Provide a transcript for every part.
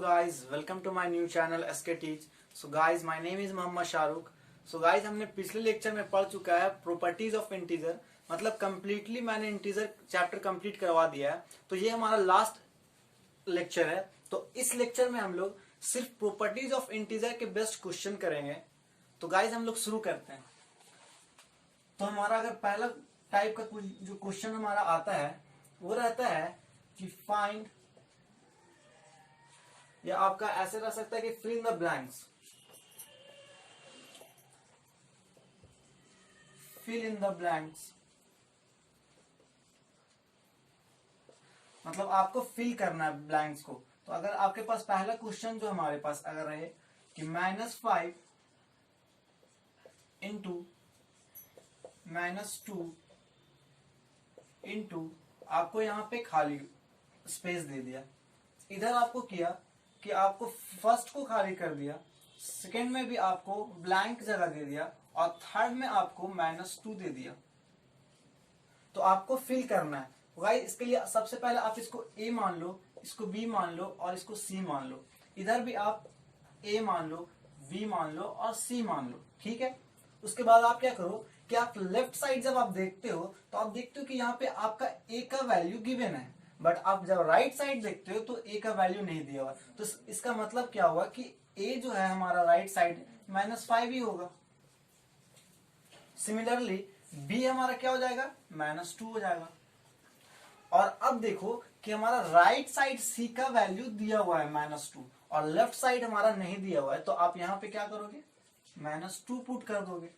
guys, welcome to my new channel SK Teach. So guys, my name is Mohammad Shahrukh. So guys, हमने पिछले lecture में पढ़ चुका है प्रॉपर्टीज ऑफ इंटीजर, मतलब कंप्लीटली मैंने इंटीजर चैप्टर कंप्लीट करवा दिया है. तो ये हमारा लास्ट लेक्चर है. तो इस लेक्चर में हम लोग सिर्फ प्रॉपर्टीज ऑफ इंटीजर के बेस्ट क्वेश्चन करेंगे. तो गाइज हम लोग शुरू करते हैं. तो हमारा अगर पहला टाइप का जो क्वेश्चन हमारा आता है वो रहता है कि फाइंड, या आपका ऐसे रह सकता है कि fill in the blanks. Fill in the blanks मतलब आपको फिल करना है ब्लैंक्स को. तो अगर आपके पास पहला क्वेश्चन जो हमारे पास अगर रहे कि -5 इंटू -2 इंटू, आपको यहां पे खाली स्पेस दे दिया. इधर आपको किया कि आपको फर्स्ट को खाली कर दिया, सेकेंड में भी आपको ब्लैंक जगह दे दिया और थर्ड में आपको -2 दे दिया. तो आपको फिल करना है. गाइस इसके लिए सबसे पहले आप इसको A मान लो, इसको B मान लो और इसको C मान लो. इधर भी आप A मान लो, B मान लो और C मान लो. ठीक है. उसके बाद आप क्या करो कि आप लेफ्ट साइड जब आप देखते हो तो आप देखते हो कि यहाँ पे आपका A का वैल्यू गिवन है, बट आप जब राइट साइड देखते हो तो A का वैल्यू नहीं दिया हुआ. तो इसका मतलब क्या हुआ कि A जो है हमारा राइट साइड -5 ही होगा. सिमिलरली B हमारा क्या हो जाएगा, -2 हो जाएगा. और अब देखो कि हमारा राइट साइड C का वैल्यू दिया हुआ है -2 और लेफ्ट साइड हमारा नहीं दिया हुआ है. तो आप यहाँ पे क्या करोगे, -2 पुट कर दोगे.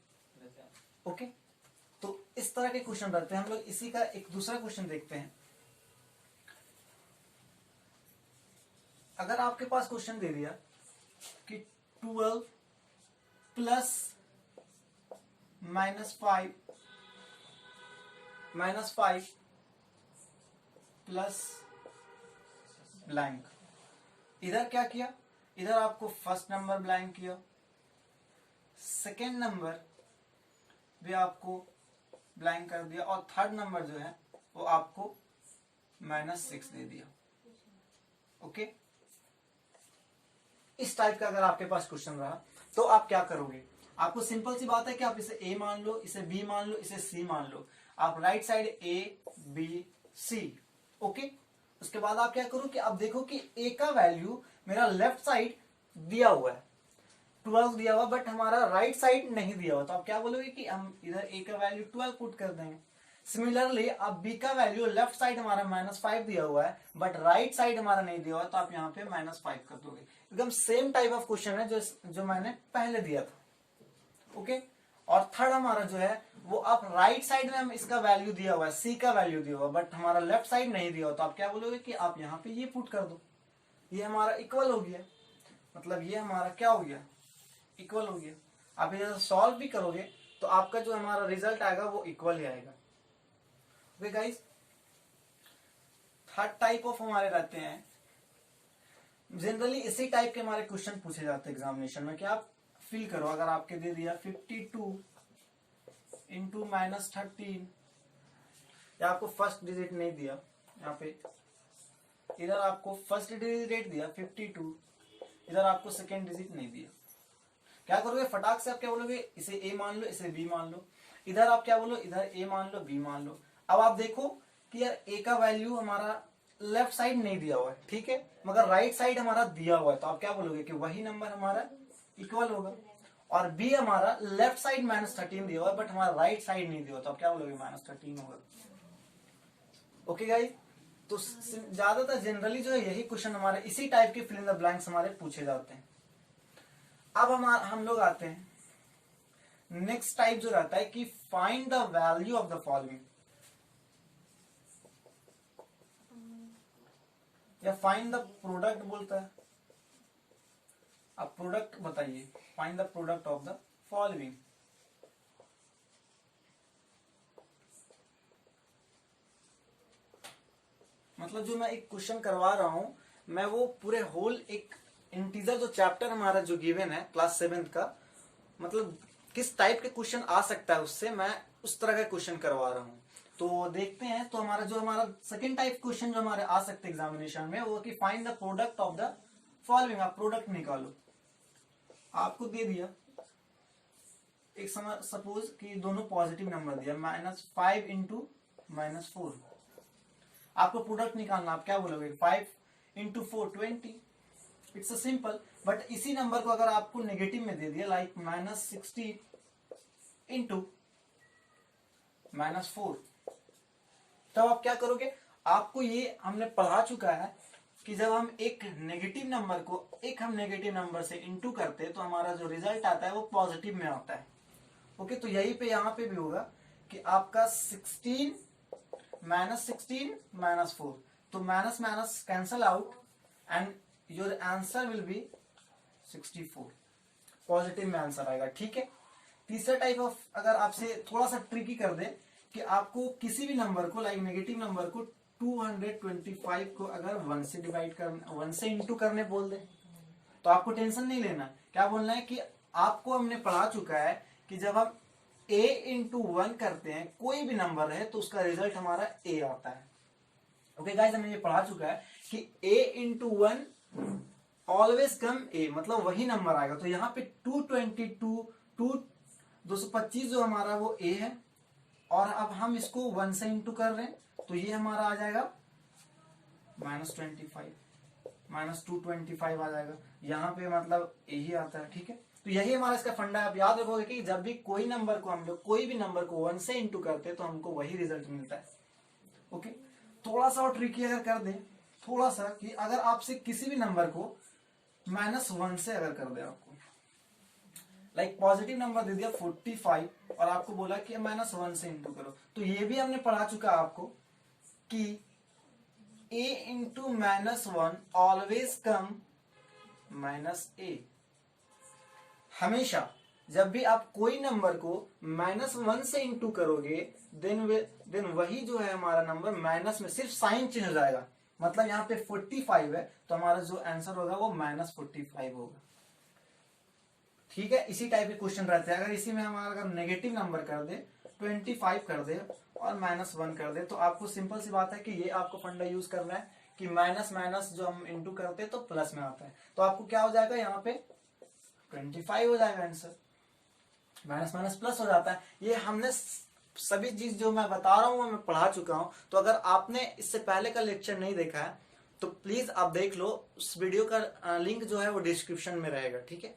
ओके. तो इस तरह के क्वेश्चन रहते हैं. हम लोग इसी का एक दूसरा क्वेश्चन देखते हैं. अगर आपके पास क्वेश्चन दे दिया कि 12 प्लस -5 प्लस ब्लैंक. इधर क्या किया, इधर आपको फर्स्ट नंबर ब्लैंक किया, सेकेंड नंबर भी आपको ब्लैंक कर दिया और थर्ड नंबर जो है वो आपको -6 दे दिया. ओके. इस टाइप का अगर आपके पास क्वेश्चन रहा तो आप क्या करोगे. आपको सिंपल सी बात है कि आप इसे A मान लो, इसे B मान लो, इसे C मान लो. आप right side A B C. Okay. उसके बाद आप क्या करो कि आप देखो कि A का वैल्यू मेरा लेफ्ट साइड दिया हुआ है, 12 दिया हुआ, बट हमारा राइट साइड नहीं दिया हुआ. तो आप क्या बोलोगे कि हम इधर A का वैल्यू 12 पुट कर देंगे. सिमिलरली अब B का वैल्यू लेफ्ट साइड हमारा -5 दिया हुआ है, बट राइट साइड हमारा नहीं दिया हुआ, तो आप यहाँ पे -5 कर दोगे. एकदम सेम टाइप ऑफ क्वेश्चन है जो मैंने पहले दिया था. ओके. और थर्ड हमारा जो है वो आप राइट साइड में हम इसका वैल्यू दिया हुआ है, C का वैल्यू दिया हुआ, बट हमारा लेफ्ट साइड नहीं दिया हुआ. तो आप क्या बोलोगे कि आप यहाँ पे ये पुट कर दो. ये हमारा इक्वल हो गया, मतलब ये हमारा क्या हो गया, इक्वल हो गया. आप इधर सॉल्व भी करोगे तो आपका जो हमारा रिजल्ट आएगा वो इक्वल ही आएगा. Okay guys. Third type of हमारे रहते हैं, जनरली इसी टाइप के हमारे क्वेश्चन पूछे जाते हैं एग्जामिनेशन में कि आप फिल करो. अगर आपके दे दिया 52 इंटू -13, या आपको फर्स्ट डिजिट नहीं दिया, यहाँ पे इधर आपको फर्स्ट डिजिट दिया 52, इधर आपको सेकेंड डिजिट नहीं दिया. क्या करोगे, फटाक से आप क्या बोलोगे, इसे A मान लो, इसे B मान लो. इधर आप क्या बोलो, इधर A मान लो, B मान लो. अब आप देखो कि यार A का वैल्यू हमारा लेफ्ट साइड नहीं दिया हुआ है, ठीक है, मगर राइट साइड हमारा दिया हुआ है. तो आप क्या बोलोगे कि वही नंबर हमारा इक्वल होगा. और B हमारा लेफ्ट साइड -13 दिया हुआ है, बट हमारा राइट साइड नहीं दिया हुआ. तो आप क्या बोलोगे, -13 होगा. Okay guys. तो ज्यादातर जनरली जो है यही क्वेश्चन हमारे इसी टाइप के फिल इन द ब्लैंक्स हमारे पूछे जाते हैं. अब हम लोग आते हैं नेक्स्ट टाइप जो रहता है कि find the value of the following, या फाइंड द प्रोडक्ट बोलता है. अब प्रोडक्ट बताइए, find the product of the following. मतलब जो मैं एक क्वेश्चन करवा रहा हूं, मैं वो पूरे होल एक इंटीजर जो चैप्टर हमारा जो गिवन है क्लास 7th का, मतलब किस टाइप के क्वेश्चन आ सकता है उससे मैं उस तरह का क्वेश्चन करवा रहा हूं. तो देखते हैं. तो जो हमारा सेकंड टाइप क्वेश्चन जो हमारे आ सकते हैं एग्जामिनेशन में, वो कि find the product of the following, आप प्रोडक्ट निकालो। आपको दे दिया एक समय, सपोज कि दोनों पॉजिटिव नंबर दिया, -5 इंटू -4, आपको प्रोडक्ट निकालना, आप क्या बोलोगे, 5 into 4 20, it's a simple. But इसी नंबर को अगर आपको नेगेटिव में दे दिया, लाइक -16 इंटू -4, तब आप क्या करोगे, आपको ये हमने पढ़ा चुका है कि जब हम एक नेगेटिव नंबर को हम नेगेटिव नंबर से इंटू करते हैं तो हमारा जो रिजल्ट आता है वो पॉजिटिव में आता है। ओके, तो यही पे यहाँ पे भी होगा कि आपका 16 -4, तो minus minus cancel out and your answer will be 64, positive में आंसर आएगा। ठीक है, तीसरा टाइप ऑफ अगर आपसे थोड़ा सा ट्रिकी कर दे कि आपको किसी भी नंबर को, लाइक नेगेटिव नंबर को 225 को अगर 1 से डिवाइड करना, 1 से इंटू करने बोल दे, तो आपको टेंशन नहीं लेना। क्या बोलना है कि आपको हमने पढ़ा चुका है कि जब हम a इंटू 1 करते हैं, कोई भी नंबर है तो उसका रिजल्ट हमारा a आता है। ओके गाइस, हमने ये पढ़ा चुका है कि a into 1 always come a, मतलब वही नंबर आएगा। तो यहाँ पे 225 जो हमारा वो a है, और अब हम इसको 1 से इंटू कर रहे हैं तो ये हमारा आ जाएगा -25, -225 आ जाएगा। यहाँ पे मतलब यही आता है। ठीक है, तो यही हमारा इसका फंडा है। आप याद रखोगे कि जब भी कोई नंबर को हम लोग, कोई भी नंबर को 1 से इंटू करते हैं तो हमको वही रिजल्ट मिलता है। ओके, थोड़ा सा और ट्रिकी अगर कर दे, थोड़ा सा कि अगर आपसे किसी भी नंबर को -1 से अगर कर दे, आपको लाइक पॉजिटिव नंबर दे दिया 45 और आपको बोला कि -1 से इंटू करो, तो ये भी हमने पढ़ा चुका आपको कि a into -1 always come -a। हमेशा जब भी आप कोई नंबर को -1 से इंटू करोगे देन वही जो है हमारा नंबर माइनस में, सिर्फ साइन चेंज हो जाएगा। मतलब यहाँ पे 45 है तो हमारा जो आंसर होगा वो -45 होगा। ठीक है, इसी टाइप के क्वेश्चन रहते हैं। अगर इसी में हमारा अगर नेगेटिव नंबर कर दे, 25 कर दे और -1 कर दे, तो आपको सिंपल सी बात है कि ये आपको फंडा यूज करना है कि माइनस माइनस जो हम इंटू करते हैं तो प्लस में आता है। तो आपको क्या हो जाएगा, यहाँ पे 25 हो जाएगा आंसर, माइनस माइनस प्लस हो जाता है। ये हमने सभी चीज जो मैं बता रहा हूँ मैं पढ़ा चुका हूँ। तो अगर आपने इससे पहले का लेक्चर नहीं देखा है तो प्लीज आप देख लो, उस वीडियो का लिंक जो है वो डिस्क्रिप्शन में रहेगा। ठीक है,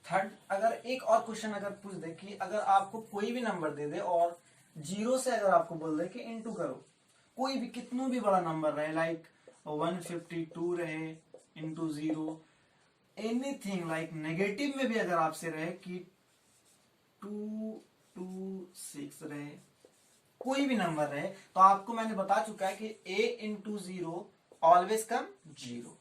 थर्ड, अगर एक और क्वेश्चन अगर पूछ दे कि अगर आपको कोई भी नंबर दे दे और 0 से अगर आपको बोल दे कि इंटू करो, कोई भी कितना भी बड़ा नंबर रहे, लाइक 152 रहे इंटू 0, एनीथिंग लाइक नेगेटिव में भी अगर आपसे रहे कि 226 रहे, कोई भी नंबर रहे, तो आपको मैंने बता चुका है कि a इंटू 0 ऑलवेज कम 0।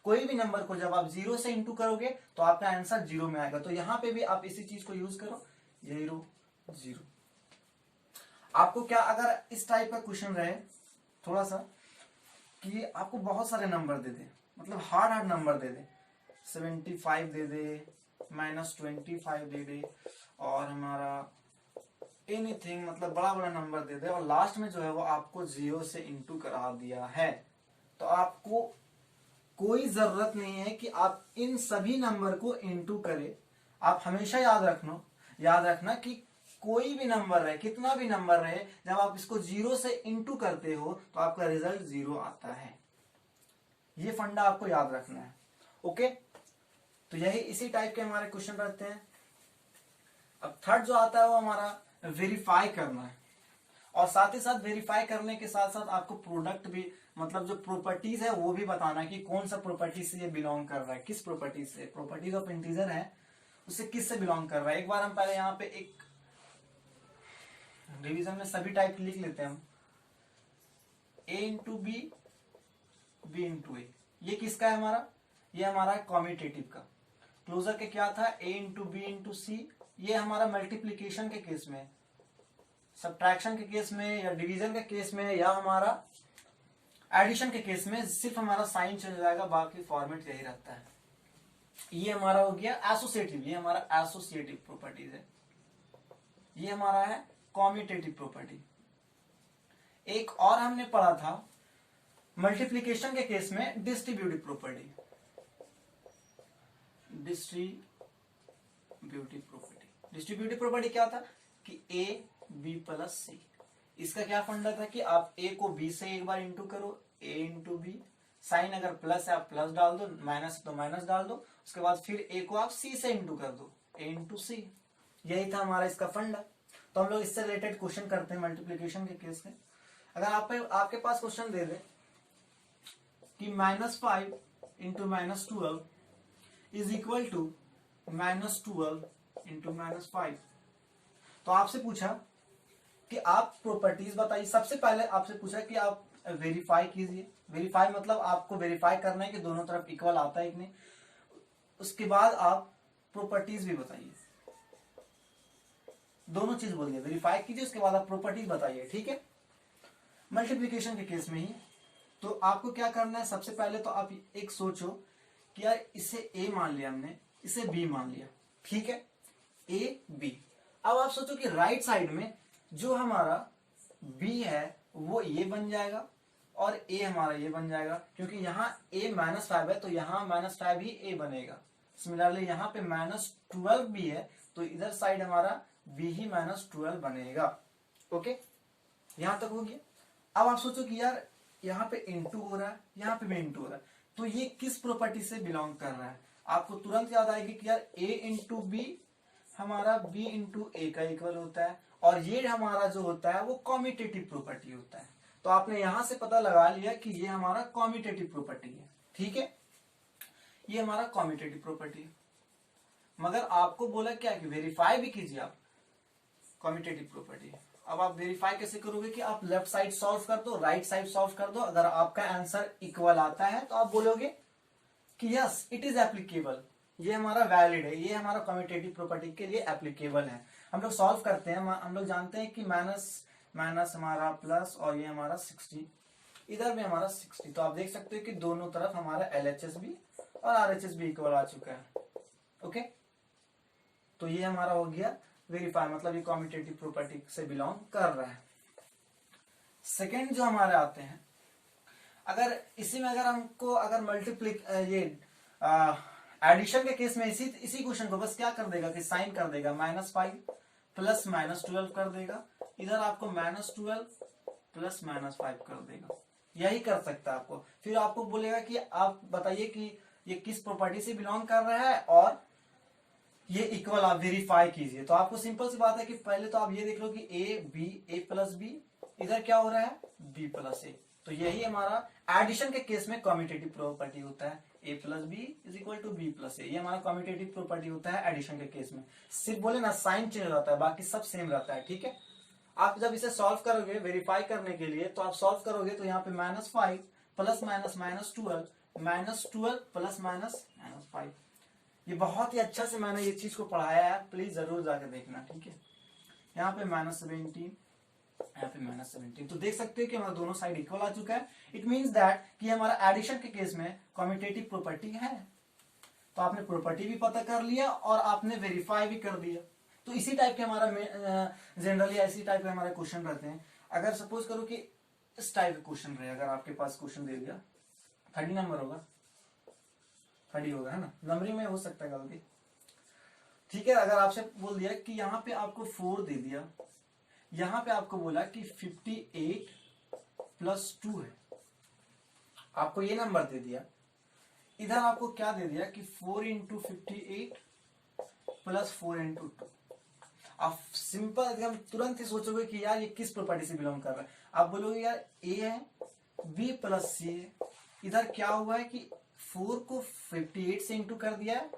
कोई भी नंबर को जब आप 0 से इंटू करोगे तो आपका आंसर 0 में आएगा। तो यहां पे भी आप इसी चीज को यूज करो, 0 0। आपको क्या, अगर इस टाइप का क्वेश्चन रहे थोड़ा सा कि आपको बहुत सारे नंबर दे दे, मतलब हार्ड नंबर दे दे, 75 दे दे, -25 दे दे, और हमारा एनीथिंग मतलब बड़ा बड़ा नंबर दे दे, और लास्ट में जो है वो आपको 0 से इंटू करा दिया है, तो आपको कोई जरूरत नहीं है कि आप इन सभी नंबर को इंटू करें। आप हमेशा याद रखना कि कोई भी नंबर रहे, कितना भी नंबर रहे, जब आप इसको 0 से इंटू करते हो तो आपका रिजल्ट 0 आता है। ये फंडा आपको याद रखना है। ओके, तो यही इसी टाइप के हमारे क्वेश्चन रहते हैं। अब थर्ड जो आता है वो हमारा वेरीफाई करना है, और साथ ही साथ वेरीफाई करने के साथ साथ आपको प्रोडक्ट भी, मतलब जो प्रॉपर्टीज है वो भी बताना है कि कौन सा प्रॉपर्टी से ये बिलोंग कर रहा है, किस प्रॉपर्टी से, प्रॉपर्टीज ऑफ इंटीजर है उससे किस से बिलोंग कर रहा है। एक बार हम पहले यहाँ पे एक डिवीजन में सभी टाइप लिख लेते हैं हम, a into B, B into A, ये किसका है हमारा, ये हमारा कॉम्यूटेटिव का। क्लोजर के क्या था, a इंटू बी इंटू सी, ये हमारा मल्टीप्लीकेशन के केस में, सब्ट्रैक्शन के केस में, या डिवीजन के केस में, या हमारा एडिशन के केस में सिर्फ हमारा साइन चेंज हो जाएगा, बाकी फॉर्मेट यही रहता है। ये हमारा हो गया एसोसिएटिव, ये हमारा एसोसिएटिव प्रॉपर्टीज है। ये हमारा है कॉम्यूटेटिव प्रॉपर्टी। एक और हमने पढ़ा था मल्टीप्लीकेशन के केस में डिस्ट्रीब्यूटिव प्रॉपर्टी, डिस्ट्रीब्यूटिव प्रॉपर्टी क्या था कि ए बी प्लस सी। इसका क्या फंडा था कि आप ए को बी से एक बार इंटू करो, ए इंटू बी, साइन अगर प्लस है आप प्लस डाल दो, माइनस तो माइनस डाल दो, उसके बाद फिर ए को आप सी से इंटू कर दो, ए इंटू सी। यही था हमारा इसका फंडा। तो हम लोग इससे रिलेटेड क्वेश्चन करते हैं मल्टीप्लीकेशन के केस में। अगर आपके पास क्वेश्चन दे दे कि -5 into -12 is equal to -12 into -5, तो आपसे पूछा कि आप प्रॉपर्टीज बताइए। सबसे पहले आपसे पूछा कि आप वेरीफाई कीजिए। वेरीफाई मतलब आपको वेरीफाई करना है कि दोनों तरफ इक्वल आता है कि नहीं। उसके बाद आप प्रॉपर्टीज भी बताइए, दोनों चीज बोलिए, वेरीफाई कीजिए उसके बाद आप प्रॉपर्टीज बताइए, ठीक है। मल्टीप्लीकेशन के केस में ही तो आपको क्या करना है, सबसे पहले तो आप एक सोचो कि यार इसे ए मान लिया हमने, इसे बी मान लिया, ठीक है, ए बी। अब आप सोचो कि राइट साइड में जो हमारा बी है वो ये बन जाएगा और ए हमारा ये बन जाएगा, क्योंकि यहाँ a -5 है तो यहाँ -5 ही a बनेगा। सिमिलरली यहाँ पे -12 भी है तो इधर साइड हमारा b ही -12 बनेगा। ओके, यहां तक हो गया। अब आप सोचो कि यार यहाँ पे इंटू हो रहा है, यहाँ पे भी इंटू हो रहा है, तो ये किस प्रॉपर्टी से बिलोंग कर रहा है। आपको तुरंत याद आएगी कि यार a इंटू बी हमारा b इंटू ए का इक्वल होता है, और ये हमारा जो होता है वो कॉम्यूटेटिव प्रॉपर्टी होता है। तो आपने यहां से पता लगा लिया कि ये हमारा कॉम्यूटेटिव प्रॉपर्टी है, ठीक है, ये हमारा कॉम्यूटेटिव प्रॉपर्टी है। मगर आपको बोला क्या कि वेरीफाई भी कीजिए आप कॉम्यूटेटिव प्रॉपर्टी। अब आप वेरीफाई कैसे करोगे कि आप लेफ्ट साइड सॉल्व कर दो, राइट साइड सॉल्व कर दो, अगर आपका आंसर इक्वल आता है तो आप बोलोगे कि यस इट इज एप्लीकेबल, ये हमारा वैलिड है, ये हमारा कम्यूटेटिव प्रॉपर्टी के लिए एप्लीकेबल है। हम लोग सॉल्व करते हैं, हम लोग जानते हैं कि माइनस माइनस हमारा प्लस और ये हमारा 60, इधर भी हमारा 60, तो आप देख सकते हो कि दोनों तरफ हमारा LHS भी और RHS भी इक्वल आ चुका है। ओके, तो ये हमारा हो गया वेरीफाई, मतलब ये कम्यूटेटिव प्रॉपर्टी से बिलोंग कर रहा है। सेकेंड जो हमारे आते हैं, अगर इसी में अगर हमको अगर मल्टीप्लिक ये एडिशन के केस में इसी क्वेश्चन को बस क्या कर देगा कि साइन कर देगा, -5 प्लस -12 कर देगा, इधर आपको -12 प्लस -5 कर देगा, यही कर सकता है आपको। फिर आपको बोलेगा कि आप बताइए कि ये किस प्रॉपर्टी से बिलोंग कर रहा है और ये इक्वल आप वेरीफाई कीजिए। तो आपको सिंपल सी बात है कि पहले तो आप ये देख लो कि ए प्लस बी, इधर क्या हो रहा है बी प्लस ए, तो यही हमारा एडिशन के केस में कम्यूटेटिव प्रॉपर्टी होता है, a plus B is equal to B plus A, ये हमारा कम्यूटेटिव प्रॉपर्टी होता है एडिशन के केस में। सिर्फ बोले ना साइन चेंज रहता है, बाकी सब सेम रहता है, ठीक है। आप जब इसे सॉल्व करोगे वेरीफाई करने के लिए, तो आप सॉल्व करोगे तो यहाँ पे -5 प्लस -12 -12 प्लस -5, ये बहुत ही अच्छा से मैंने ये चीज को पढ़ाया है, प्लीज जरूर जाकर देखना, ठीक है। यहाँ पे -17, यहाँ पे -17, तो देख सकते हैं कि हमारा दोनों साइड इक्वल आ चुका है। इट मींस दैट कि हमारा एडिशन के केस में कम्यूटेटिव प्रॉपर्टी है। तो आपने प्रॉपर्टी भी पता कर लिया और आपने वेरीफाई भी कर दिया। तो इसी टाइप के हमारा जनरली ऐसी टाइप के हमारे क्वेश्चन रहते हैं। अगर सपोज करो कि इस टाइप का क्वेश्चन रहे, अगर आपके पास क्वेश्चन दे दिया 30 नंबर होगा, 30 होगा है ना, नंबरिंग में हो सकता है गलती, ठीक है। अगर आपसे बोल दिया कि यहाँ पे आपको 4 दे दिया, यहाँ पे आपको बोला कि 58 प्लस 2 है, आपको ये नंबर दे दिया, इधर आपको क्या दे दिया कि 4 इंटू 58 प्लस 4 इंटू 2। आप सिंपल एकदम तुरंत ही सोचोगे कि यार ये किस प्रॉपर्टी से बिलोंग कर रहा है। आप बोलोगे यार ए है, बी प्लस सी है, इधर क्या हुआ है कि 4 को 58 से इंटू कर दिया है,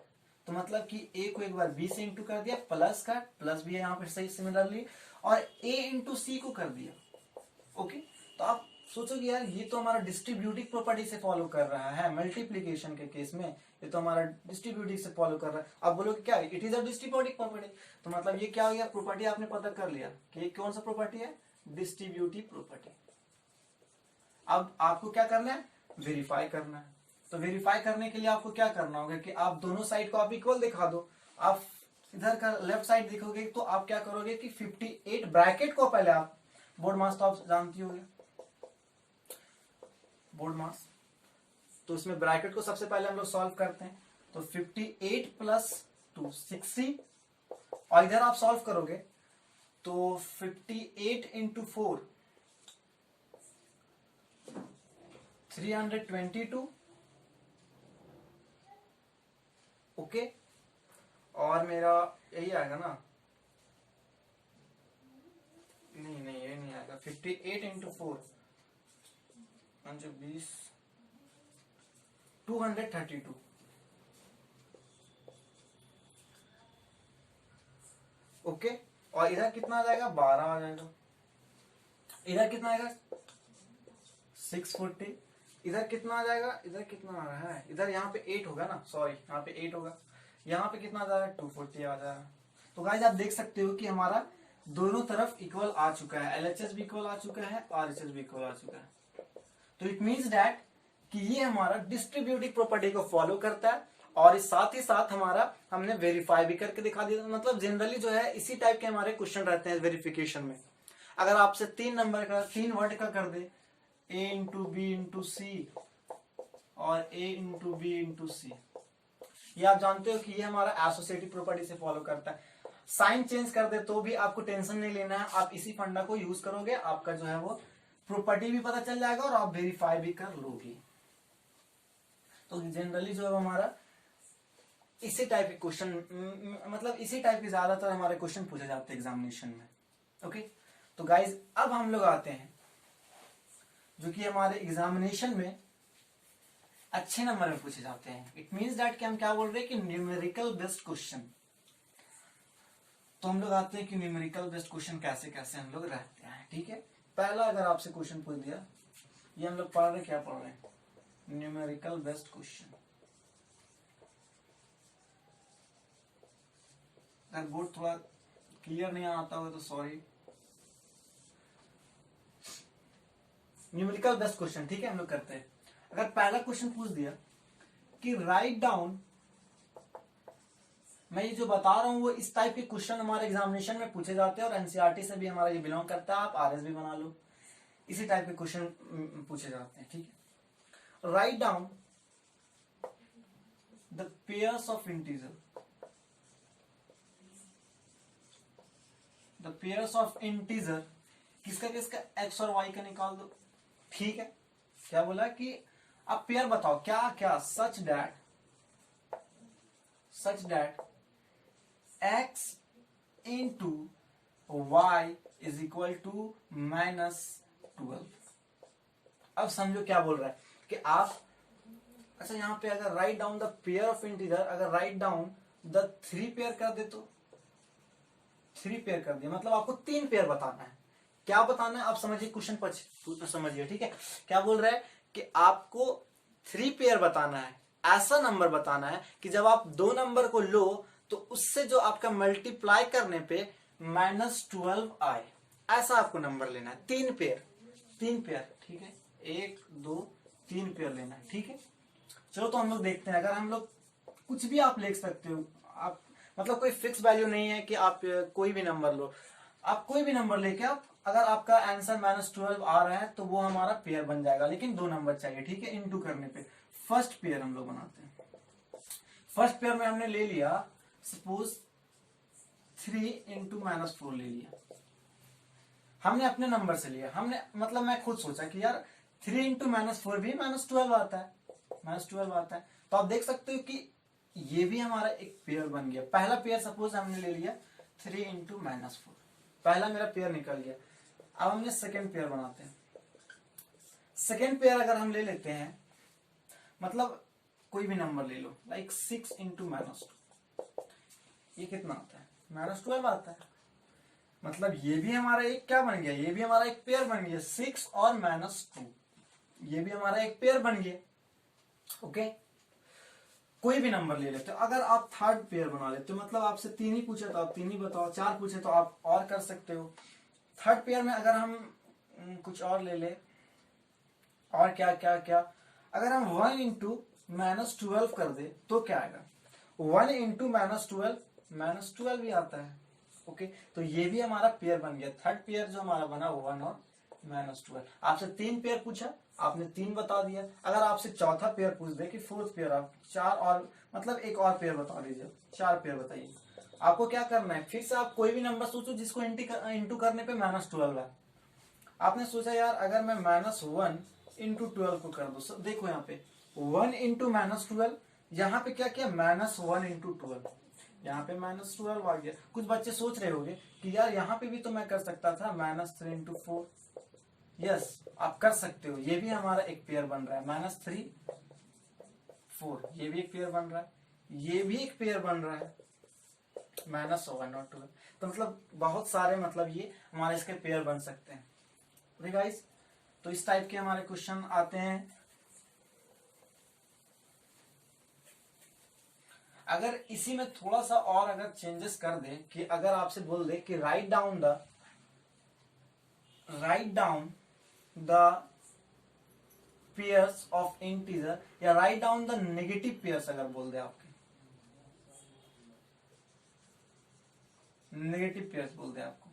तो मतलब कि ए को एक बार बी से इंटू कर दिया, प्लस का प्लस भी है यहाँ पे सही सिमिलरली, और ए इंटू सी को कर दिया। ओके, तो आप सोचोगे यार ये तो हमारा डिस्ट्रीब्यूटिव प्रॉपर्टी से फॉलो कर रहा है, मल्टीप्लीकेशन के केस में ये तो हमारा डिस्ट्रीब्यूटिव से फॉलो कर रहा है। आप बोलोगे क्या it is a distributive property, तो मतलब ये क्या हो गया, प्रॉपर्टी आपने पता कर लिया कि ये कौन सा प्रॉपर्टी है, डिस्ट्रीब्यूटिव प्रॉपर्टी। अब आपको क्या करना है, वेरीफाई करना है। तो वेरीफाई करने के लिए आपको क्या करना होगा कि आप दोनों साइड को आप इक्वल दिखा दो। आप इधर का लेफ्ट साइड देखोगे तो आप क्या करोगे कि 58 ब्रैकेट को पहले आप बोर्ड मास तो आप जानती होगी, बोर्ड मास। तो इसमें ब्रैकेट को सबसे पहले हम लोग सॉल्व करते हैं। तो 58 प्लस 2 60, और इधर आप सॉल्व करोगे तो 58 इंटू 4 322, ओके। और मेरा यही आएगा ना, नहीं ये नहीं आएगा। 58 इंटू 4 20 232, ओके। और इधर कितना आ जाएगा, 12 आ जाएगा। इधर कितना आएगा 640। इधर कितना आ जाएगा, इधर कितना आ रहा है, इधर यहाँ पे 8 होगा ना, सॉरी यहाँ पे 8 होगा। यहाँ पे कितना आ जाएगा 240 आ जाएगा। तो गाइस आप देख सकते हो कि हमारा दोनों तरफ इक्वल आ चुका है, एलएचएस भी इक्वल आ चुका है, आरएचएस भी इक्वल आ चुका है। तो इट मीन्स दैट कि ये हमारा डिस्ट्रीब्यूटिव प्रॉपर्टी को फॉलो करता है, और इस साथ ही साथ हमारा हमने वेरीफाई भी करके दिखा दिया। मतलब जनरली जो है इसी टाइप के हमारे क्वेश्चन रहते हैं वेरिफिकेशन में। अगर आपसे 3 नंबर का 3 वर्ड का कर दे, a इंटू बी इंटू सी और a इंटू बी इंटू सी, ये आप जानते हो कि ये हमारा एसोसिएटिव प्रॉपर्टी से फॉलो करता है। साइन चेंज कर दे तो भी आपको टेंशन नहीं लेना है, आप इसी फंडा को यूज करोगे, आपका जो है वो प्रॉपर्टी भी पता चल जाएगा और आप वेरीफाई भी कर लोगे। तो जनरली जो है हमारा इसी टाइप के क्वेश्चन, मतलब इसी टाइप के ज्यादातर हमारे क्वेश्चन पूछे जाते हैं एग्जामिनेशन में, ओके। तो गाइज अब हम लोग आते हैं जो कि हमारे एग्जामिनेशन में अच्छे नंबर में पूछे जाते हैं। इट मीन्स दैट कि हम क्या बोल रहे हैं कि न्यूमेरिकल बेस्ड क्वेश्चन। तो हम लोग आते हैं कि न्यूमेरिकल बेस्ड क्वेश्चन कैसे कैसे हम लोग रहते हैं, ठीक है। पहला अगर आपसे क्वेश्चन पूछ दिया, ये हम लोग पढ़ रहे क्या पढ़ रहे हैं, न्यूमेरिकल बेस्ड क्वेश्चन। अगर बोर्ड थोड़ा क्लियर नहीं आता होगा तो सॉरी। न्यूमेरिकल बेस्ड क्वेश्चन, ठीक है, हम लोग करते हैं। अगर पहला क्वेश्चन पूछ दिया कि राइट डाउन, मैं ये जो बता रहा हूं वो इस टाइप के क्वेश्चन हमारे एग्जामिनेशन में पूछे जाते हैं, और एनसीईआरटी से भी हमारा ये बिलोंग करता है, आप आरएस भी बना लो, इसी टाइप के क्वेश्चन पूछे जाते हैं, ठीक है। Right down the pairs of integer, the pairs of integer, किसका किसका, एक्स और वाई का निकाल दो, ठीक है। क्या बोला कि अब पेयर बताओ क्या क्या, such that x into y is equal to -12। अब समझो क्या बोल रहा है कि आप, अच्छा यहाँ पे अगर right down the pair of integer, अगर राइट डाउन द 3 पेयर कर दे तो 3 पेयर कर दिया, मतलब आपको 3 पेयर बताना है। क्या बताना है आप समझिए, क्वेश्चन पर समझिए, ठीक है। क्या बोल रहा है कि आपको 3 पेयर बताना है, ऐसा नंबर बताना है कि जब आप 2 नंबर को लो तो उससे जो आपका मल्टीप्लाई करने पे -12 आए, ऐसा आपको नंबर लेना है। 3 पेयर, ठीक है, 1 2 3 पेयर लेना है, ठीक है। चलो तो हम लोग देखते हैं। अगर हम लोग कुछ भी आप ले सकते हो, आप मतलब कोई फिक्स वैल्यू नहीं है कि आप कोई भी नंबर लो, आप कोई भी नंबर लेके आप, अगर आपका आंसर -12 आ रहा है तो वो हमारा पेयर बन जाएगा, लेकिन 2 नंबर चाहिए, ठीक है, इनटू करने पे। फर्स्ट पेयर हम लोग बनाते हैं। फर्स्ट पेयर में हमने ले लिया सपोज 3 इंटू -4 ले लिया, हमने अपने नंबर से लिया, हमने मतलब मैं खुद सोचा कि यार 3 इंटू -4 भी -12 आता है, -12 आता है। तो आप देख सकते हो कि ये भी हमारा एक पेयर बन गया। पहला पेयर सपोज हमने ले लिया 3 इंटू -4, पहला मेरा पेयर निकल गया। अब हमने सेकेंड पेयर बनाते हैं। सेकेंड पेयर अगर हम ले लेते हैं, मतलब कोई भी नंबर ले लो, लाइक 6 इंटू -2, ये कितना आता है, -12 आता है। मतलब ये भी हमारा एक क्या बन गया, ये भी हमारा एक पेयर बन गया, 6 और -2, ये भी हमारा एक पेयर बन गया, ओके। कोई भी नंबर ले लेते हो। अगर आप थर्ड पेयर बना लेते हो, मतलब आपसे 3 ही पूछे तो आप 3 ही बताओ, 4 पूछे तो आप और कर सकते हो। थर्ड पेयर में अगर हम कुछ और ले ले, और क्या क्या क्या, अगर हम 1 इंटू -12 कर दे तो क्या आएगा, 1 इंटू -12 भी आता है, ओके। तो ये भी हमारा पेयर बन गया। थर्ड पेयर जो हमारा बना वो 1 और -12। आपसे 3 पेयर पूछा, आपने 3 बता दिया। अगर आपसे चौथा पेयर पूछ दे कि फोर्थ पेयर, आप 4 और मतलब एक और पेयर बता दीजिए, 4 पेयर बताइए। आपको क्या करना है, फिर से आप कोई भी नंबर सोचो जिसको इंटू करने पे -12 है। आपने सोचा यार अगर मैं -1 इंटू 12 को कर दो, देखो यहाँ पे 1 इंटू -12, यहाँ पे क्या किया -1 इंटू 12, यहाँ पे -12 आ गया। कुछ बच्चे सोच रहे होंगे कि यार यहाँ पे भी तो मैं कर सकता था -3 इंटू 4। यस, आप कर सकते हो, ये भी हमारा एक पेयर बन रहा है, -3 4, ये भी एक पेयर बन रहा है, ये भी एक पेयर बन रहा है, -1 और 12। तो मतलब बहुत सारे मतलब ये हमारे इसके पेयर बन सकते हैं। ओके गाइस, तो इस टाइप के हमारे क्वेश्चन आते हैं। अगर इसी में थोड़ा सा और अगर चेंजेस कर दे कि अगर आपसे बोल दे कि write down the pairs of integer, या write down the negative pairs, अगर बोल दे आपके नेगेटिव पेयर्स बोल दे आपको,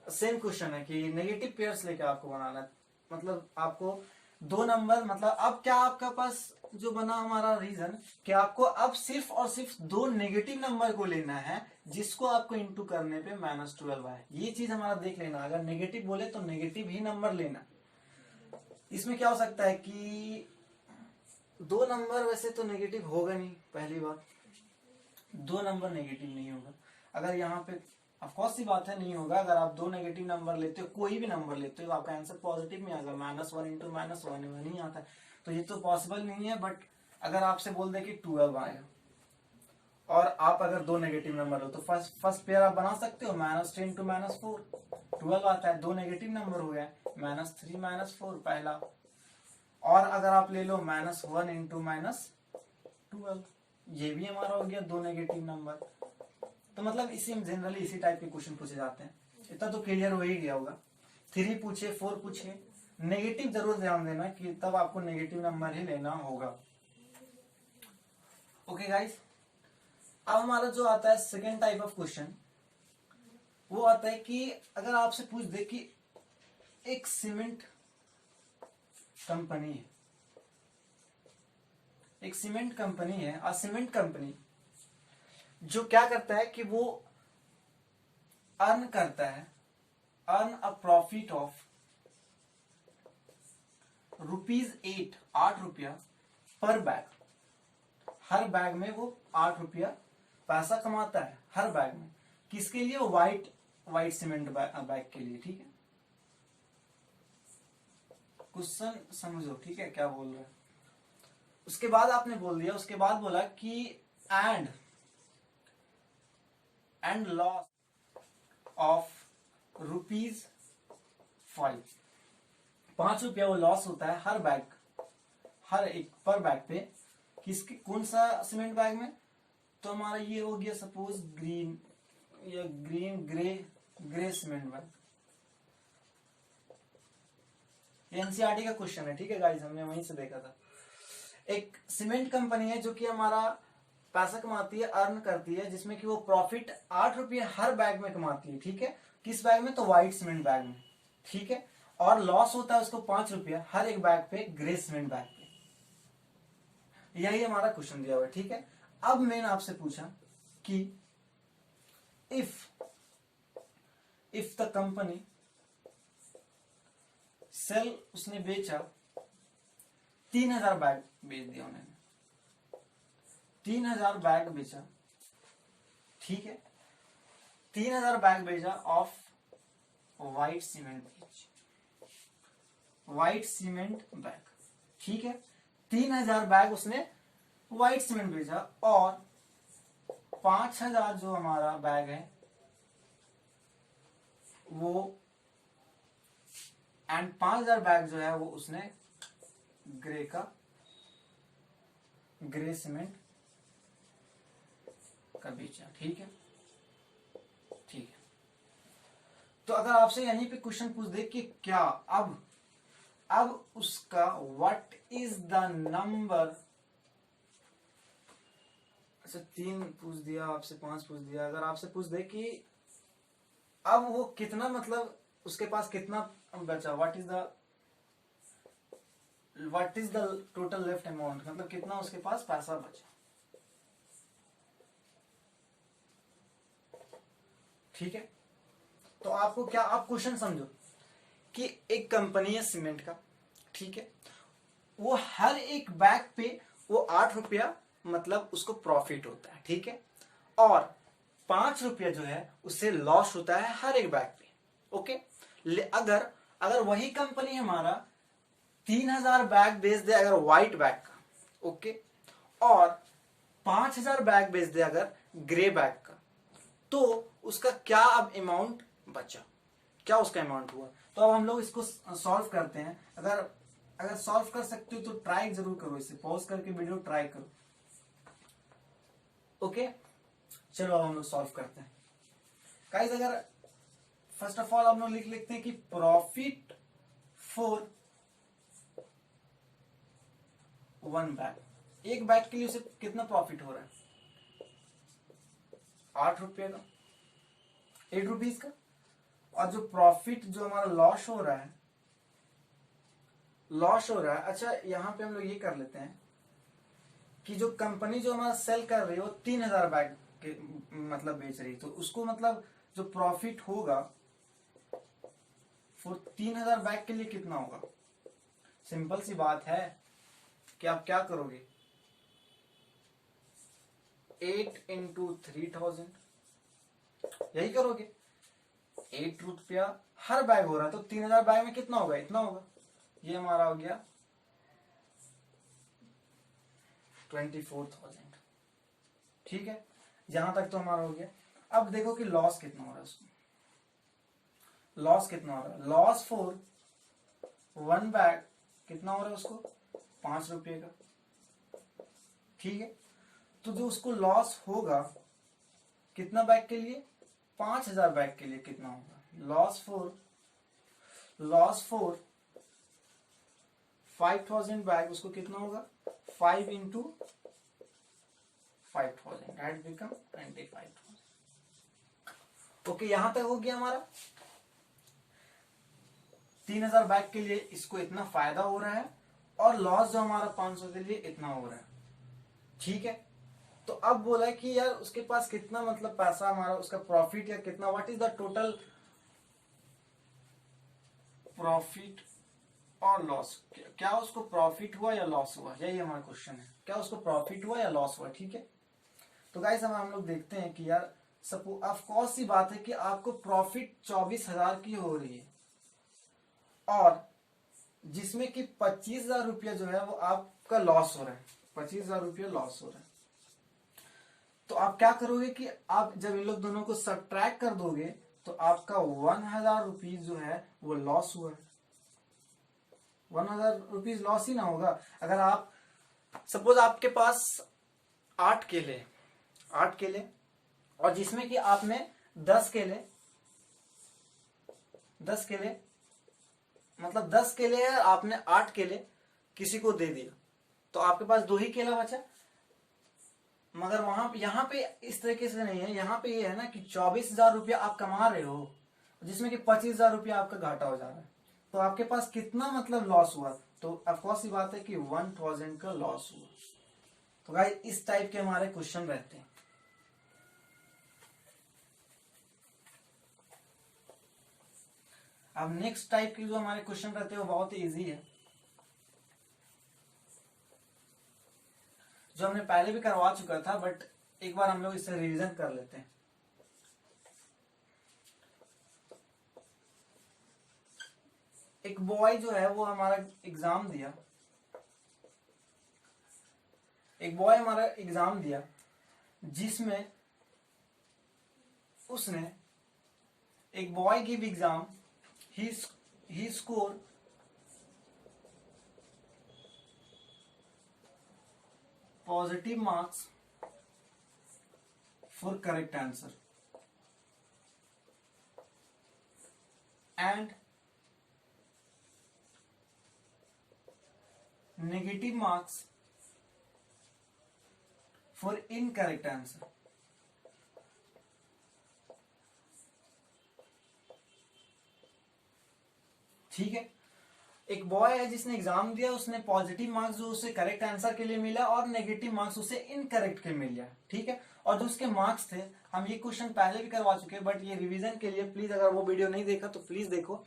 सेम क्वेश्चन है कि नेगेटिव पेयर्स लेके आपको बनाना है, मतलब आपको 2 नंबर, मतलब अब क्या आपका पास जो बना हमारा रीजन कि आपको अब सिर्फ और सिर्फ 2 नेगेटिव नंबर को लेना है जिसको आपको इंटू करने पे -12 है। ये चीज हमारा देख लेना, अगर नेगेटिव बोले तो नेगेटिव ही नंबर लेना। इसमें क्या हो सकता है कि 2 नंबर वैसे तो नेगेटिव होगा नहीं, पहली बात 2 नंबर नेगेटिव नहीं होगा। अगर यहाँ पे ऑफकोर्स सी बात है नहीं होगा, अगर आप 2 नेगेटिव नंबर लेते हो, कोई भी नंबर लेते हो तो आपका आंसर पॉजिटिव में आएगा, -1 इंटू -1 नहीं आता है, तो ये तो पॉसिबल नहीं है। बट अगर आपसे बोल दे कि 12 आएगा और आप अगर 2 नेगेटिव नंबर हो तो फर्स्ट पेयर आप बना सकते हो, -3 इंटू -4, 12 आता है, 2 नेगेटिव नंबर हो गया, -3 -4 पहला। और अगर आप ले लो -1 इंटू -12, ये भी हमारा हो गया 2 नेगेटिव नंबर। तो मतलब इसी जनरली इसी टाइप के क्वेश्चन पूछे जाते हैं। इतना तो क्लियर हो ही गया होगा। 3 पूछे, 4 पूछे, नेगेटिव जरूर ध्यान देना कि तब आपको नेगेटिव नंबर ही लेना होगा। ओके गाइस, अब हमारा जो आता है सेकेंड टाइप ऑफ क्वेश्चन, वो आता है कि अगर आपसे पूछ दे कि एक सीमेंट कंपनी है, एक सीमेंट कंपनी है, और सीमेंट कंपनी जो क्या करता है कि वो अर्न करता है, अर्न अ प्रॉफिट ऑफ ₹8, 8 रुपया पर बैग। हर बैग में वो 8 रुपया पैसा कमाता है, हर बैग में। किसके लिए? व्हाइट सीमेंट बैग के लिए। ठीक है, क्वेश्चन समझो, ठीक है क्या बोल रहा है। उसके बाद आपने बोल दिया, उसके बाद बोला कि एंड लॉस ऑफ ₹5, 5 रुपया वो लॉस होता है हर बैग, हर एक पर बैग पे। किसके, कौन सा सीमेंट बैग में? तो हमारा ये हो गया सपोज ग्रीन या ग्रे सीमेंट बैग। एनसीईआरटी का क्वेश्चन है, ठीक है गाइस, हमने वहीं से देखा था। एक सीमेंट कंपनी है जो कि हमारा पैसा कमाती है, अर्न करती है, जिसमें कि वो प्रॉफिट 8 रुपये हर बैग में कमाती है। ठीक है, किस बैग में? तो व्हाइट सीमेंट बैग में। ठीक है, और लॉस होता है उसको 5 रुपया हर एक बैग पे, ग्रे सीमेंट बैग पे। यही हमारा क्वेश्चन दिया हुआ है। ठीक है, अब मैंने आपसे पूछा कि इफ द कंपनी सेल, उसने बेचा 3000 बैग बेच दिया उन्होंने, 3000 बैग बेचा। ठीक है, 3000 बैग बेचा ऑफ व्हाइट सीमेंट बैग। ठीक है, 3000 बैग उसने व्हाइट सीमेंट बेचा, और 5000 जो हमारा बैग है वो, एंड 5000 बैग जो है वो उसने ग्रे सीमेंट का बेचा। ठीक है, ठीक है। तो अगर आपसे यहीं पे क्वेश्चन पूछ दे कि क्या अब उसका व्हाट इज द नंबर, अच्छा 3 पूछ दिया आपसे, 5 पूछ दिया, अगर आपसे पूछ दे कि अब वो कितना मतलब उसके पास कितना बचा, what is the total left amount, मतलब कितना उसके पास पैसा बचा। ठीक है, तो आपको क्या, आप क्वेश्चन समझो कि एक कंपनी है सीमेंट का, ठीक है, वो हर एक बैग पे वो 8 रुपया मतलब उसको प्रॉफिट होता है, ठीक है, और 5 रुपया जो है उससे लॉस होता है हर एक बैग पे। ओके, अगर अगर वही कंपनी हमारा 3000 बैग बेच दे अगर व्हाइट बैग का, ओके, और 5000 बैग बेच दे अगर ग्रे बैग का, तो उसका क्या अब अमाउंट बचा, क्या उसका अमाउंट हुआ। तो अब हम लोग इसको सॉल्व करते हैं। अगर सॉल्व कर सकते हो तो ट्राई जरूर करो, इसे पॉज करके वीडियो ट्राई करो। ओके, चलो अब हम लोग सॉल्व करते हैं। गाइस, अगर फर्स्ट ऑफ ऑल हम लोग लिख लेते हैं कि प्रॉफिट फॉर 1 बैग, एक बैग के लिए उसे कितना प्रॉफिट हो रहा है, 8 रुपये का, 8 रुपीज का। और जो प्रॉफिट जो हमारा लॉस हो रहा है, अच्छा यहां पे हम लोग ये कर लेते हैं कि जो कंपनी जो हमारा सेल कर रही है वो 3000 बैग के मतलब बेच रही है, तो उसको मतलब जो प्रॉफिट होगा फॉर 3000 बैग के लिए कितना होगा। सिंपल सी बात है कि आप क्या करोगे, 8 इंटू 3000 यही करोगे, 8 रुपया हर बैग हो रहा है, तो 3000 बैग में कितना होगा, इतना होगा। ये हमारा हो गया 24,000। ठीक है, यहां तक तो हमारा हो गया। अब देखो कि लॉस कितना हो रहा है उसको, लॉस कितना हो रहा है, लॉस फॉर 1 बैग कितना हो रहा है उसको, 5 रुपये का। ठीक है, तो जो उसको लॉस होगा कितना बैग के लिए, 5000 बैग के लिए कितना होगा, लॉस फॉर 5000 बैग उसको कितना होगा, 5 इंटू 5000 दैट बिकम 25,000। ओके, यहां तक हो गया हमारा। 3000 बैग के लिए इसको इतना फायदा हो रहा है और लॉस जो हमारा 500 के लिए इतना हो रहा है। ठीक है, तो अब बोला है कि यार उसके पास कितना मतलब पैसा हमारा उसका प्रॉफिट या कितना, what is the total profit और लॉस, क्या उसको प्रॉफिट हुआ या लॉस हुआ, यही हमारा क्वेश्चन है, क्या उसको प्रॉफिट हुआ या लॉस हुआ। ठीक है, तो गाइस हम लोग देखते हैं कि यार सपोज ऑफ कोर्स सी बात है कि आपको प्रॉफिट 24,000 की हो रही है और जिसमें कि 25,000 रुपया जो है वो आपका लॉस हो रहा है, 25,000 रुपया लॉस हो रहा है। तो आप क्या करोगे कि आप जब इन लोग दोनों को सब्ट्रैक्ट कर दोगे तो आपका 1,000 रुपीज जो है वो लॉस हुआ है। 1,000 रुपीज लॉस ही ना होगा अगर आप सपोज आपके पास 8 केले और जिसमें कि आपने 10 केले मतलब 10 केले है, आपने 8 केले किसी को दे दिया तो आपके पास 2 ही केला बचा। मगर वहां यहाँ पे इस तरीके से नहीं है, यहाँ पे ये है ना कि 24,000 रुपया आप कमा रहे हो जिसमें कि 25,000 रुपया आपका घाटा हो जा रहा है, तो आपके पास कितना मतलब लॉस हुआ, तो ऑफकोर्स ये बात है कि 1,000 का लॉस हुआ। तो गाइस इस टाइप के हमारे क्वेश्चन रहते हैं। अब नेक्स्ट टाइप के जो हमारे क्वेश्चन रहते हैं वो बहुत ही इजी है, जो हमने पहले भी करवा चुका था, बट एक बार हम लोग इससे रिवीजन कर लेते हैं। एक बॉय जो है वो हमारा एग्जाम दिया, जिसमें उसने एक boy give exam, he scored positive marks for correct answer and negative marks for incorrect answer. ठीक है, एक बॉय है जिसने एग्जाम दिया, उसने पॉजिटिव मार्क्स जो उसे करेक्ट आंसर के लिए मिला और नेगेटिव मार्क्स उसे इनकरेक्ट के मिल गया। ठीक है, और जो उसके मार्क्स थे, हम ये क्वेश्चन पहले भी करवा चुके हैं, बट ये रिवीजन के लिए प्लीज अगर वो वीडियो नहीं देखा तो प्लीज देखो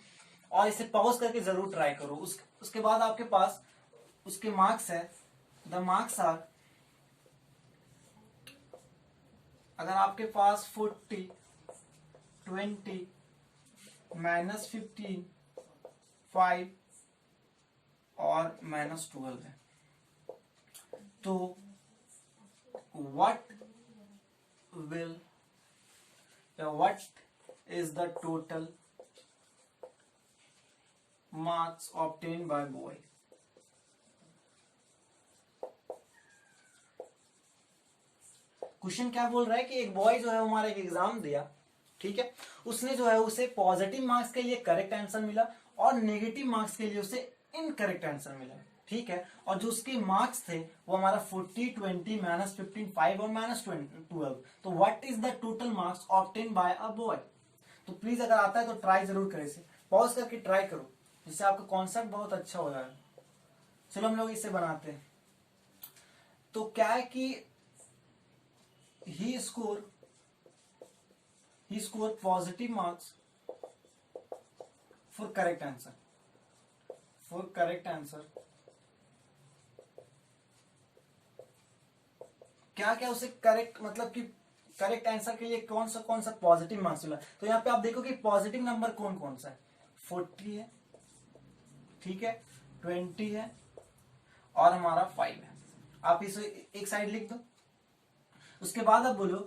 और इसे पॉज करके जरूर ट्राई करो। उसके बाद आपके पास उसके मार्क्स है, द मार्क्स आर, अगर आपके पास 40, 20, -15, 5 और -12 है, तो what is the total marks obtained by boy? Question क्या बोल रहा है कि एक बॉय जो है हमारा एक एग्जाम दिया, ठीक है, उसने जो है उसे पॉजिटिव मार्क्स के लिए करेक्ट आंसर मिला और नेगेटिव मार्क्स के लिए उसे इनकरेक्ट आंसर मिला। ठीक है, और जो उसके मार्क्स थे वो हमारा 40, 20, -15, 5 और -12। तो what is the total marks obtain bye a boy? तो प्लीज अगर आता है तो ट्राई जरूर करें, इसे पॉज करके ट्राई करो, जिससे आपका कॉन्सेप्ट बहुत अच्छा हो जाएगा। चलो हम लोग इसे बनाते हैं। तो क्या है कि he scored positive marks for correct answer, क्या क्या उसे करेक्ट, मतलब कि करेक्ट आंसर के लिए कौन सा पॉजिटिव मार्क्स मिला। तो यहाँ पे आप देखो कि पॉजिटिव नंबर कौन कौन सा है, 40 है, ठीक है, 20 है और हमारा 5 है। आप इसे एक साइड लिख दो। उसके बाद आप बोलो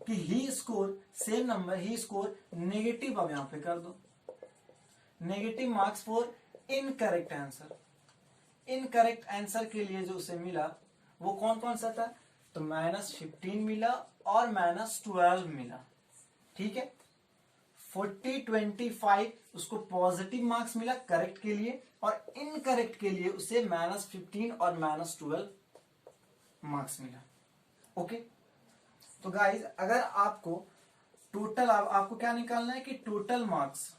कि ही स्कोर सेम नंबर, ही स्कोर नेगेटिव, अब यहां पे कर दो negative marks for incorrect answer. Incorrect answer के लिए जो उसे मिला वो कौन कौन सा था, तो -15 मिला और -12 मिला। ठीक है, 40, 25 उसको पॉजिटिव मार्क्स मिला करेक्ट के लिए और इनकरेक्ट के लिए उसे -15 और -12 मार्क्स मिला। ओके, तो गाइज अगर आपको टोटल, आपको क्या निकालना है कि total marks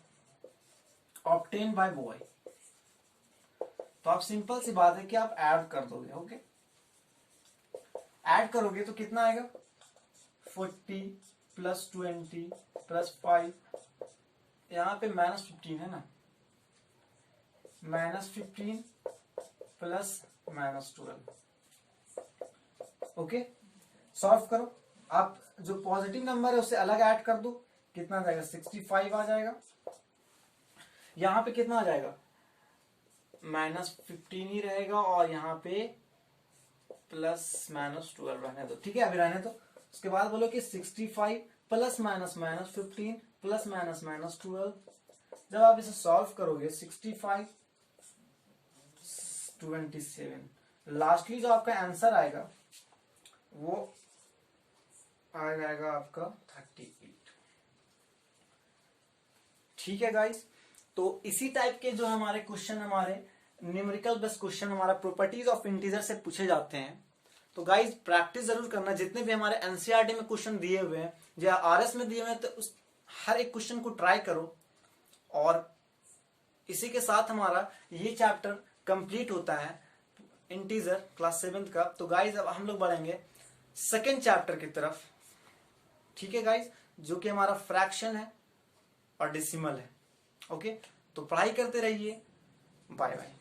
obtain bye boy, तो आप सिंपल सी बात है कि आप ऐड कर दोगे। ओके, ऐड करोगे तो कितना आएगा, 40 + 20 + 5, यहां पे -15 है ना, -15 + -12। ओके, सॉल्व करो। आप जो पॉजिटिव नंबर है उसे अलग ऐड कर दो, कितना आ जाएगा, 65 आ जाएगा। यहां पे कितना आ जाएगा, -15 ही रहेगा और यहाँ पे +-12 रहने दो। ठीक है, अभी रहने दो। उसके बाद बोलो कि 65 ± -15 ± -12। जब आप इसे सॉल्व करोगे 65, 27, लास्टली जो आपका आंसर आएगा वो आ जाएगा आपका 38। ठीक है गाइस, तो इसी टाइप के जो हमारे क्वेश्चन, हमारे न्यूमेरिकल बेस्ड क्वेश्चन हमारा प्रॉपर्टीज ऑफ इंटीजर से पूछे जाते हैं। तो गाइस प्रैक्टिस जरूर करना, जितने भी हमारे एनसीईआरटी में क्वेश्चन दिए हुए हैं या आरएस में दिए हुए हैं, तो उस हर एक क्वेश्चन को ट्राई करो। और इसी के साथ हमारा ये चैप्टर कंप्लीट होता है इंटीजर क्लास 7 का। तो गाइस अब हम लोग बढ़ेंगे सेकेंड चैप्टर की तरफ। ठीक है गाइस, जो कि हमारा फ्रैक्शन है और डेसिमल है। ओके, तो पढ़ाई करते रहिए। Bye bye.